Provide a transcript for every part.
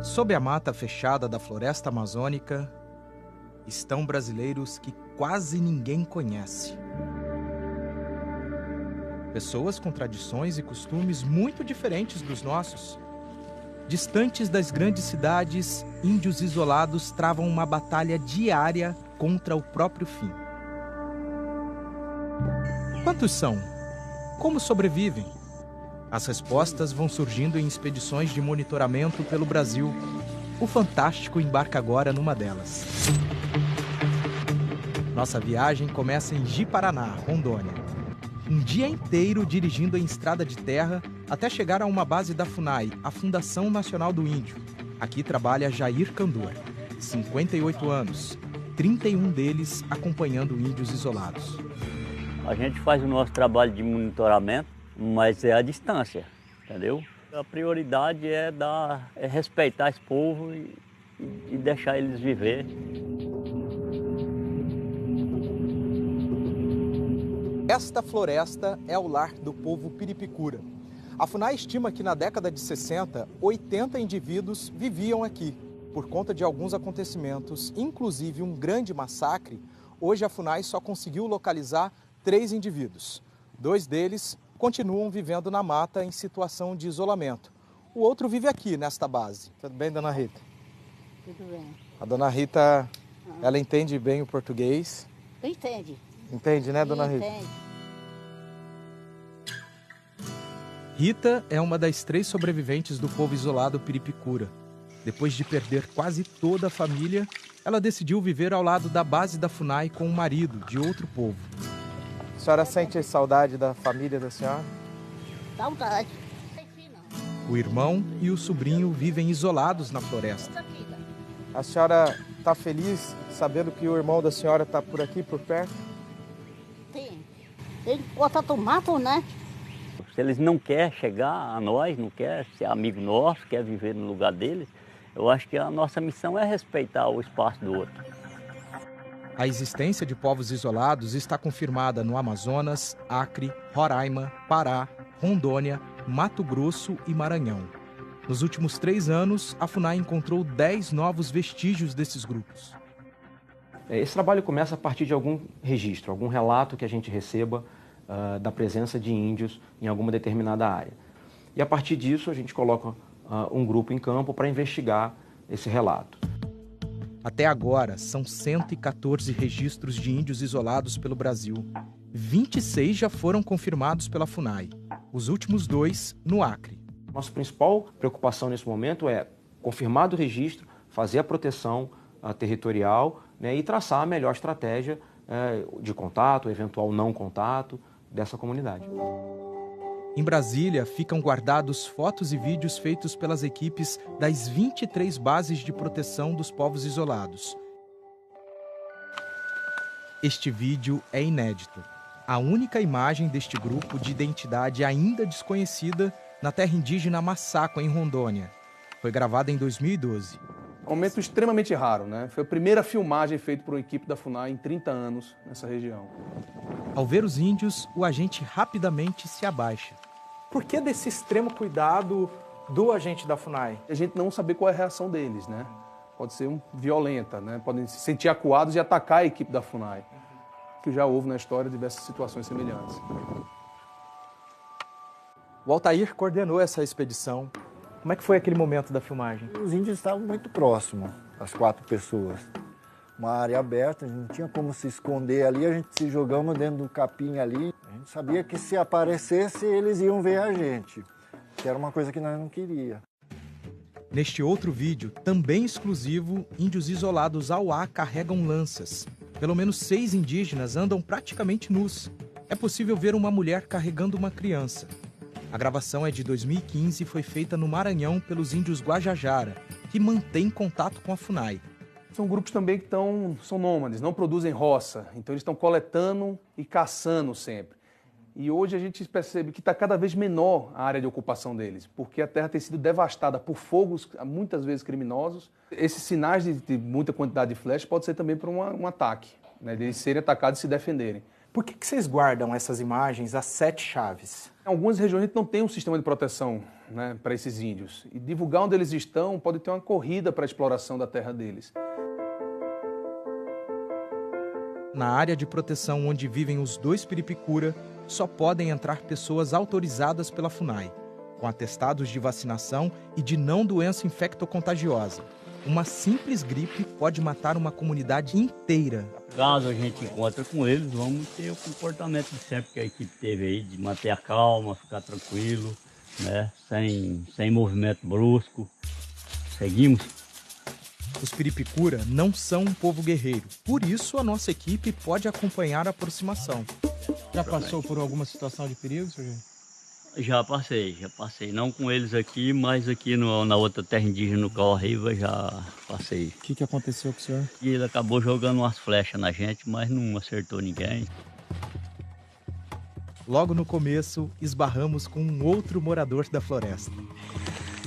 Sob a mata fechada da floresta amazônica, estão brasileiros que quase ninguém conhece. Pessoas com tradições e costumes muito diferentes dos nossos. Distantes das grandes cidades, índios isolados travam uma batalha diária contra o próprio fim. Quantos são? Como sobrevivem? As respostas vão surgindo em expedições de monitoramento pelo Brasil. O Fantástico embarca agora numa delas. Nossa viagem começa em Ji-Paraná, Rondônia. Um dia inteiro dirigindo em estrada de terra até chegar a uma base da FUNAI, a Fundação Nacional do Índio. Aqui trabalha Jair Candor, 58 anos, 31 deles acompanhando índios isolados. A gente faz o nosso trabalho de monitoramento, mas é a distância, entendeu? A prioridade é respeitar esse povo e deixar eles viver. Esta floresta é o lar do povo Piripicura. A FUNAI estima que na década de 60, 80 indivíduos viviam aqui. Por conta de alguns acontecimentos, inclusive um grande massacre, hoje a FUNAI só conseguiu localizar 3 indivíduos. 2 deles continuam vivendo na mata em situação de isolamento. O outro vive aqui, nesta base. Tudo bem, dona Rita? Tudo bem. A dona Rita, ela entende bem o português? Entende. Entende, né, dona Rita? Entende. Rita é uma das 3 sobreviventes do povo isolado Piripicura. Depois de perder quase toda a família, ela decidiu viver ao lado da base da FUNAI com o marido de outro povo. A senhora sente saudade da família da senhora? Saudade. O irmão e o sobrinho vivem isolados na floresta. A senhora está feliz sabendo que o irmão da senhora está por aqui, por perto? Tem. Tem que botar tomato, né? Se eles não querem chegar a nós, não querem ser amigo nosso, quer viver no lugar deles, eu acho que a nossa missão é respeitar o espaço do outro. A existência de povos isolados está confirmada no Amazonas, Acre, Roraima, Pará, Rondônia, Mato Grosso e Maranhão. Nos últimos 3 anos, a FUNAI encontrou 10 novos vestígios desses grupos. Esse trabalho começa a partir de algum registro, algum relato que a gente receba da presença de índios em alguma determinada área. E a partir disso a gente coloca um grupo em campo para investigar esse relato. Até agora, são 114 registros de índios isolados pelo Brasil. 26 já foram confirmados pela FUNAI. Os últimos 2 no Acre. Nossa principal preocupação nesse momento é confirmar o registro, fazer a proteção territorial, né, e traçar a melhor estratégia de contato, eventual não contato dessa comunidade. Em Brasília, ficam guardados fotos e vídeos feitos pelas equipes das 23 bases de proteção dos povos isolados. Este vídeo é inédito. A única imagem deste grupo de identidade ainda desconhecida na terra indígena Massacua, em Rondônia. Foi gravada em 2012. Um momento extremamente raro, né? Foi a primeira filmagem feita por uma equipe da FUNAI em 30 anos nessa região. Ao ver os índios, o agente rapidamente se abaixa. Por que desse extremo cuidado do agente da FUNAI? A gente não saber qual é a reação deles, né? Pode ser violenta, né? Podem se sentir acuados e atacar a equipe da FUNAI. Que já houve na história diversas situações semelhantes. O Altair coordenou essa expedição. Como é que foi aquele momento da filmagem? Os índios estavam muito próximos, as 4 pessoas. Uma área aberta, não tinha como se esconder ali, a gente se jogamos dentro do capim ali. A gente sabia que se aparecesse, eles iam ver a gente, que era uma coisa que nós não queríamos. Neste outro vídeo, também exclusivo, índios isolados ao ar carregam lanças. Pelo menos 6 indígenas andam praticamente nus. É possível ver uma mulher carregando uma criança. A gravação é de 2015 e foi feita no Maranhão pelos índios Guajajara, que mantêm contato com a FUNAI. São grupos também que são nômades, não produzem roça, então eles estão coletando e caçando sempre. E hoje a gente percebe que está cada vez menor a área de ocupação deles, porque a terra tem sido devastada por fogos, muitas vezes criminosos. Esses sinais de muita quantidade de flechas pode ser também para um ataque, né, de eles serem atacados e se defenderem. Por que vocês guardam essas imagens às 7 chaves? Em algumas regiões a gente não tem um sistema de proteção, né, para esses índios. E divulgar onde eles estão pode ter uma corrida para a exploração da terra deles. Na área de proteção onde vivem os 2 piripicura, só podem entrar pessoas autorizadas pela FUNAI, com atestados de vacinação e de não doença infectocontagiosa. Uma simples gripe pode matar uma comunidade inteira. Caso a gente encontre com eles, vamos ter o comportamento de sempre que a equipe teve aí, de manter a calma, ficar tranquilo, né? Sem movimento brusco. Seguimos. Os piripicura não são um povo guerreiro, por isso a nossa equipe pode acompanhar a aproximação. Já passou por alguma situação de perigo, Sr. Já passei. Não com eles aqui, mas aqui na outra terra indígena, no Cauarriva, já passei. O que aconteceu com o senhor? E ele acabou jogando umas flechas na gente, mas não acertou ninguém. Logo no começo, esbarramos com um outro morador da floresta.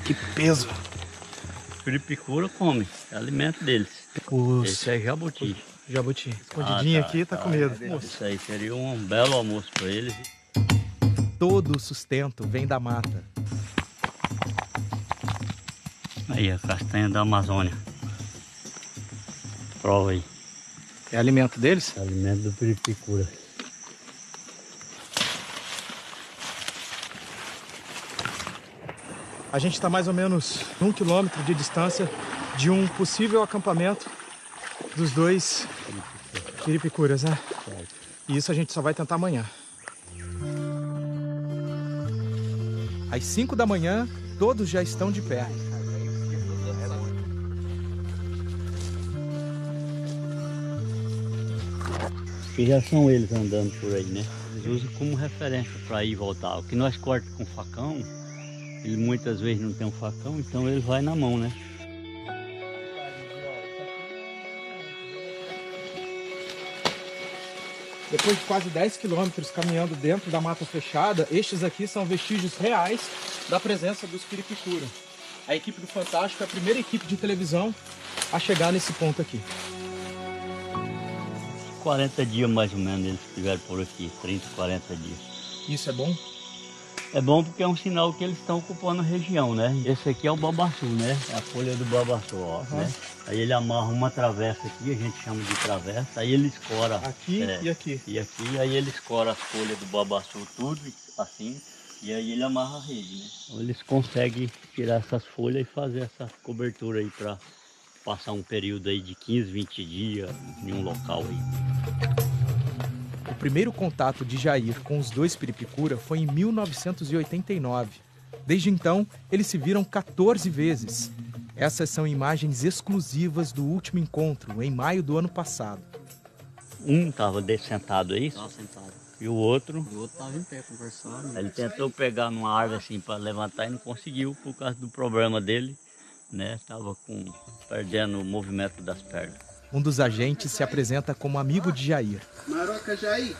Que peso! Piripicura come, é alimento deles. Esse é jabuti. Jabuti. Escondidinho aqui, tá com medo. Isso aí seria um belo almoço para eles. Todo o sustento vem da mata. Aí, a castanha da Amazônia. Prova aí. É alimento deles? É alimento do piripicura. A gente está mais ou menos 1 quilômetro de distância de um possível acampamento dos 2 piripicuras, né? E isso a gente só vai tentar amanhã. Às 5 da manhã, todos já estão de pé. Que já são eles andando por aí, né? Eles usam como referência para ir e voltar. O que nós cortamos com facão, ele muitas vezes não tem um facão, então ele vai na mão, né? Depois de quase 10 quilômetros caminhando dentro da mata fechada, estes aqui são vestígios reais da presença dos piripicura. A equipe do Fantástico é a primeira equipe de televisão a chegar nesse ponto aqui. 40 dias mais ou menos eles estiveram por aqui, 30, 40 dias. Isso é bom? É bom porque é um sinal que eles estão ocupando a região, né? Esse aqui é o babaçu, né? É a folha do babaçu, ó, né? Aí ele amarra uma travessa aqui, a gente chama de travessa, aí ele escora... Aqui e aqui. E aqui, aí ele escora as folhas do babaçu tudo assim, e aí ele amarra a rede, né? Então eles conseguem tirar essas folhas e fazer essa cobertura aí para passar um período aí de 15, 20 dias em um local aí. O primeiro contato de Jair com os 2 piripicura foi em 1989. Desde então, eles se viram 14 vezes. Essas são imagens exclusivas do último encontro, em maio do ano passado. Um estava sentado aí, e o outro estava em pé conversando. Ele tentou pegar numa árvore assim para levantar e não conseguiu por causa do problema dele, né? Estava perdendo o movimento das pernas. Um dos agentes se apresenta como amigo de Jair. Maroca Jair.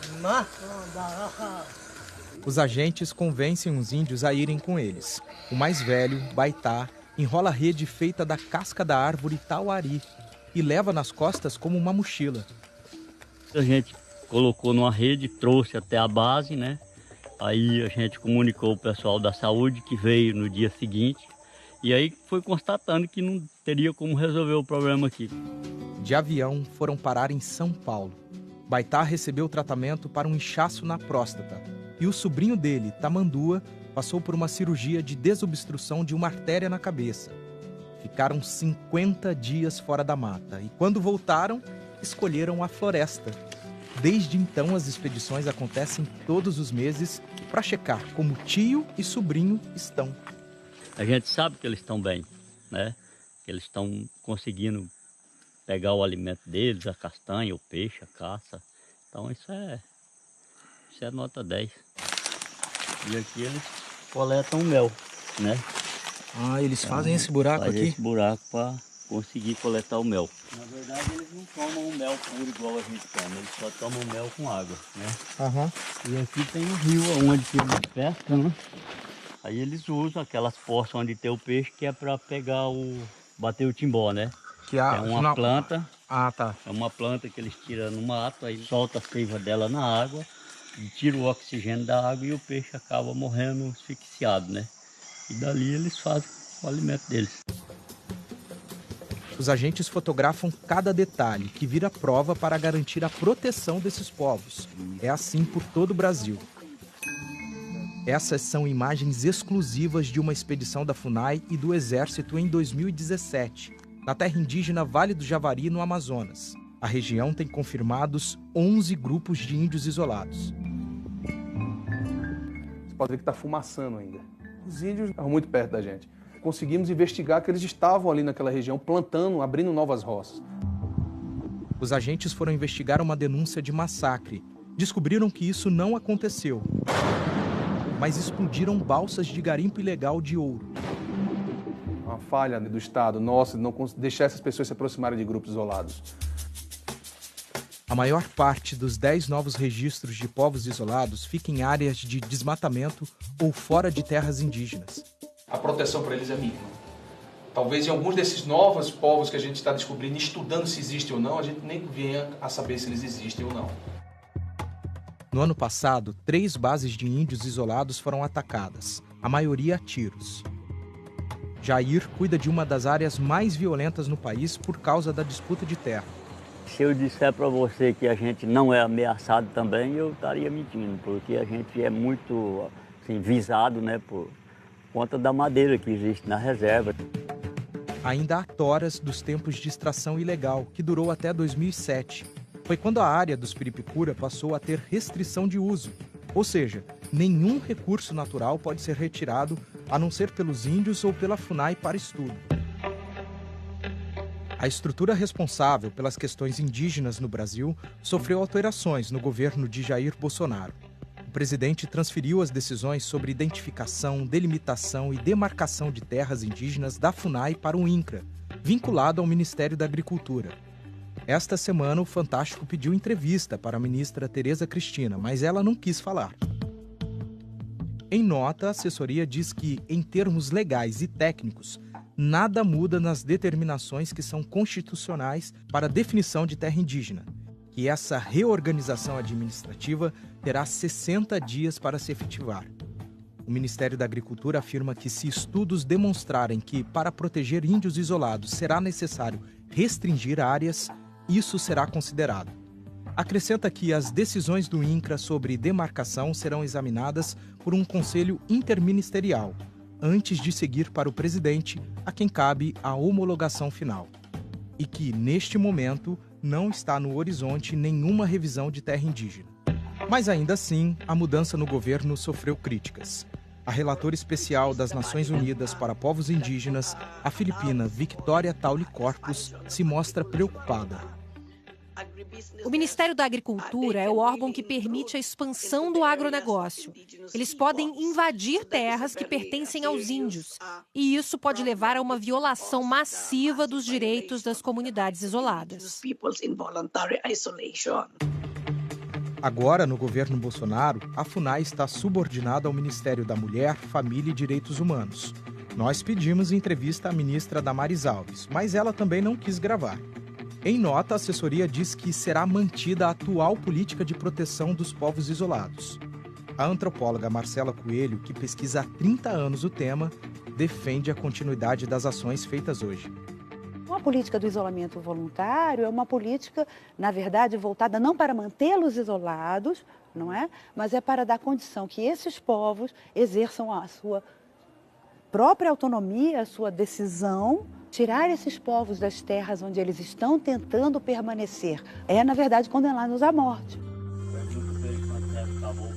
Os agentes convencem os índios a irem com eles. O mais velho, Baitá, enrola a rede feita da casca da árvore tauari e leva nas costas como uma mochila. A gente colocou numa rede, trouxe até a base, né? Aí a gente comunicou o pessoal da saúde que veio no dia seguinte. E aí foi constatando que não teria como resolver o problema aqui. De avião, foram parar em São Paulo. Baitá recebeu tratamento para um inchaço na próstata. E o sobrinho dele, Tamandua, passou por uma cirurgia de desobstrução de uma artéria na cabeça. Ficaram 50 dias fora da mata. E quando voltaram, escolheram a floresta. Desde então, as expedições acontecem todos os meses para checar como tio e sobrinho estão. A gente sabe que eles estão bem, né? Que eles estão conseguindo pegar o alimento deles, a castanha, o peixe, a caça. Então isso é nota 10. E aqui eles coletam mel, né? Ah, eles fazem esse buraco aqui? Esse buraco para conseguir coletar o mel. Na verdade eles não tomam o mel puro igual a gente toma, eles só tomam mel com água, né? E aqui tem um rio onde eles pescam, né? Aí eles usam aquelas poças onde tem o peixe, que é para bater o timbó, né? Que é uma planta Ah, tá. É uma planta que eles tiram no mato, aí solta a seiva dela na água, e tira o oxigênio da água e o peixe acaba morrendo asfixiado, né? E dali eles fazem o alimento deles. Os agentes fotografam cada detalhe, que vira prova para garantir a proteção desses povos. É assim por todo o Brasil. Essas são imagens exclusivas de uma expedição da FUNAI e do Exército em 2017, na terra indígena Vale do Javari, no Amazonas. A região tem confirmados 11 grupos de índios isolados. Você pode ver que está fumaçando ainda. Os índios estavam muito perto da gente. Conseguimos investigar que eles estavam ali naquela região, plantando, abrindo novas roças. Os agentes foram investigar uma denúncia de massacre. Descobriram que isso não aconteceu, mas explodiram balsas de garimpo ilegal de ouro. Uma falha do Estado, nossa, de não deixar essas pessoas se aproximarem de grupos isolados. A maior parte dos 10 novos registros de povos isolados fica em áreas de desmatamento ou fora de terras indígenas. A proteção para eles é mínima. Talvez em alguns desses novos povos que a gente está descobrindo, estudando se existem ou não, a gente nem venha a saber se eles existem ou não. No ano passado, 3 bases de índios isolados foram atacadas, a maioria a tiros. Jair cuida de uma das áreas mais violentas no país por causa da disputa de terra. Se eu disser para você que a gente não é ameaçado também, eu estaria mentindo, porque a gente é muito assim, visado, né, por conta da madeira que existe na reserva. Ainda há toras dos tempos de extração ilegal, que durou até 2007. Foi quando a área dos Piripicura passou a ter restrição de uso, ou seja, nenhum recurso natural pode ser retirado, a não ser pelos índios ou pela FUNAI para estudo. A estrutura responsável pelas questões indígenas no Brasil sofreu alterações no governo de Jair Bolsonaro. O presidente transferiu as decisões sobre identificação, delimitação e demarcação de terras indígenas da FUNAI para o INCRA, vinculado ao Ministério da Agricultura. Esta semana, o Fantástico pediu entrevista para a ministra Tereza Cristina, mas ela não quis falar. Em nota, a assessoria diz que, em termos legais e técnicos, nada muda nas determinações que são constitucionais para a definição de terra indígena, que essa reorganização administrativa terá 60 dias para se efetivar. O Ministério da Agricultura afirma que, se estudos demonstrarem que, para proteger índios isolados, será necessário restringir áreas, isso será considerado. Acrescenta que as decisões do INCRA sobre demarcação serão examinadas por um conselho interministerial, antes de seguir para o presidente, a quem cabe a homologação final. E que, neste momento, não está no horizonte nenhuma revisão de terra indígena. Mas ainda assim, a mudança no governo sofreu críticas. A relatora especial das Nações Unidas para Povos Indígenas, a filipina Victoria Tauli Corpus, se mostra preocupada. O Ministério da Agricultura é o órgão que permite a expansão do agronegócio. Eles podem invadir terras que pertencem aos índios, e isso pode levar a uma violação massiva dos direitos das comunidades isoladas. Agora, no governo Bolsonaro, a FUNAI está subordinada ao Ministério da Mulher, Família e Direitos Humanos. Nós pedimos entrevista à ministra Damares Alves, mas ela também não quis gravar. Em nota, a assessoria diz que será mantida a atual política de proteção dos povos isolados. A antropóloga Marcela Coelho, que pesquisa há 30 anos o tema, defende a continuidade das ações feitas hoje. A política do isolamento voluntário é uma política, na verdade, voltada não para mantê-los isolados, não é? Mas é para dar condição que esses povos exerçam a sua própria autonomia, a sua decisão, tirar esses povos das terras onde eles estão tentando permanecer. É, na verdade, condená-los à morte.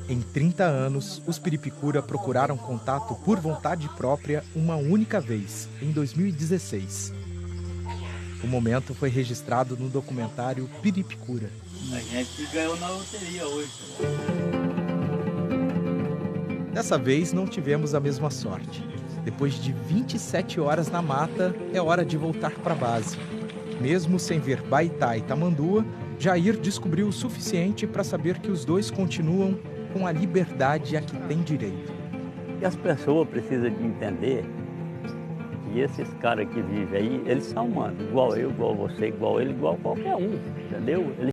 Em 30 anos, os Piripicura procuraram contato por vontade própria uma única vez, em 2016. O momento foi registrado no documentário Piripicura. A gente ganhou na loteria hoje. Dessa vez não tivemos a mesma sorte. Depois de 27 horas na mata, é hora de voltar para a base. Mesmo sem ver Baitá e Tamandua, Jair descobriu o suficiente para saber que os dois continuam com a liberdade a que têm direito. E as pessoas precisam de entender E esses caras que vivem aí, eles são humanos, igual eu, igual você, igual ele, igual qualquer um, entendeu? Eles